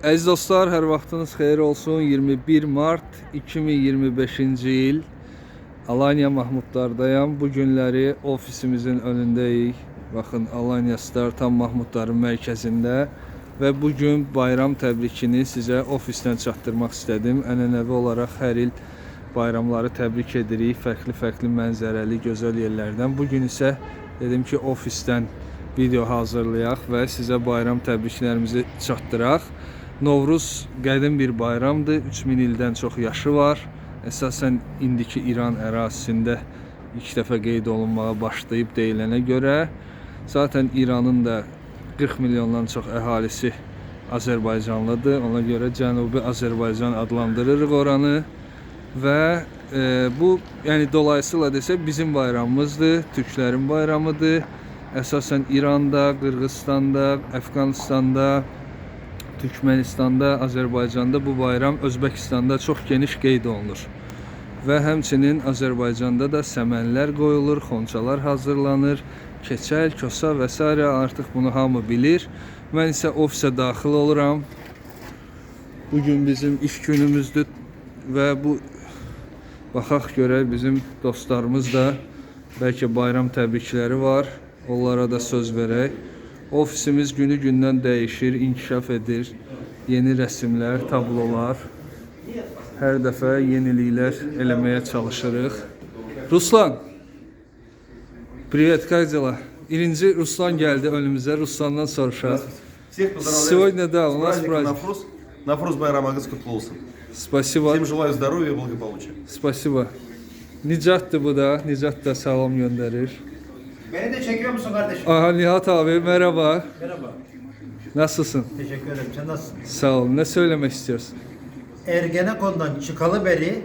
Əziz dostlar, hər vaxtınız xeyir olsun. 21 mart 2025-ci il Alanya Mahmudlardayam. Bu günləri ofisimizin önündəyik. Baxın, Alanya Star tam Mahmudların mərkəzində və bugün bayram təbrikini sizə ofisdən çatdırmaq istədim. Ənənəvi olaraq hər il bayramları təbrik edirik. Fərqli mənzərəli, gözəl yerlərdən. Bugün isə dedim ki, ofisdən video hazırlayaq və sizə bayram təbriklərimizi çatdıraq. Novruz qədim bir bayramdır. 3000 ildən çox yaşı var. Əsasən indiki İran ərazisində ilk dəfə qeyd olunmağa başlayıb deyilənə görə. Zaten İranın da 40 milyondan çox əhalisi Azərbaycanlıdır. Ona görə Cənubi Azərbaycan adlandırırıq oranı. Və bu, yəni dolayısıyla desə bizim bayramımızdır, Türklərin bayramıdır. Əsasən İranda, Qırğızstanda, Əfqanistanda, Türkmenistanda, Azərbaycanda bu bayram Özbəkistanda çox geniş qeyd olunur. Və həmçinin Azərbaycanda da səmənlər qoyulur, xonçalar hazırlanır, keçəl, kosa və s. artıq bunu hamı bilir. Mən isə ofisə daxil oluram. Bugün bizim iş günümüzdür və bu baxaq görək bizim dostlarımız da bəlkə bayram təbrikləri var. Onlara da söz verək. Ofisimiz günü-gündən dəyişir, inkişaf edir. Yeni rəsmlər, tablolar. Hər dəfə yeniliklər eləməyə çalışırıq. Ruslan. Привет, как дела? Birinci Ruslan geldi önümüze. Ruslan'dan soruşaq. Сегодня, да, у нас праздник. Нафруз bayramınız kutlu olsun. Спасибо. Всем желаю здоровья и благополучия. Spasiba. Nicat bu da. Nicat da salam gönderir. Beni de çekiyor musun kardeşim? Aha Nihat abi merhaba. Merhaba. Nasılsın? Teşekkür ederim. Sen nasılsın? Sağ ol. Ne söylemek istiyorsun? Ergenekon'dan çıkalı beri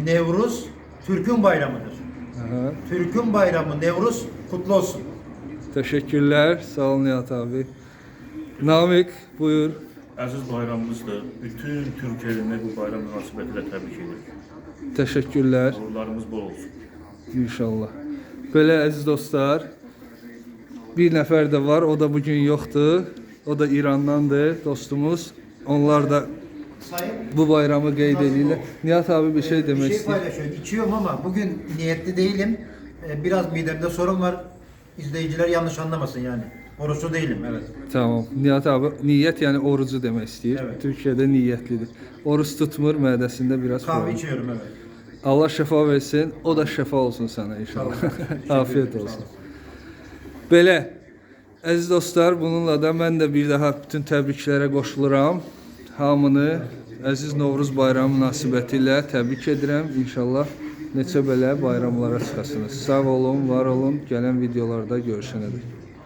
Nevruz Türk'ün bayramıdır. Aha. Türk'ün bayramı Nevruz kutlu olsun. Teşekkürler. Sağ ol Nihat abi. Namik buyur. Əziz bayramımızdır. Bütün Türkiyəni bu bayram münasibətilə təbrik edirik. Teşekkürler. Uğurlarımız bol olsun. İnşallah. Böyle əziz dostlar. Bir nəfər də var. O da bugün yoxdur. O da İrandandır dostumuz. Onlar da bu bayramı qeyd edirlər. Nihat abi bir şey demək Bir şey istiyor. paylaşıyorum. İçiyorum ama bugün niyetli değilim. Biraz midemde sorun var. İzleyiciler yanlış anlamasın yani. Oruçlu değilim, evet. Tamam. Nihat abi niyet yani orucu demək istəyir. Evet. Türkiye'de niyetlidir. Oruç tutmur, mədəsində biraz Kahve problem. içiyorum, evet. Allah şəfa versin. O da şəfa olsun sana inşallah. Afiyet olsun. Belə əziz dostlar, bununla da mən də bir daha bütün təbriklərə qoşuluram. Hamını əziz Novruz bayramı münasibətilə təbrik edirəm. İnşallah neçə belə bayramlara çıxasınız. Sağ olun, var olun. Gələn videolarda görüşənədək.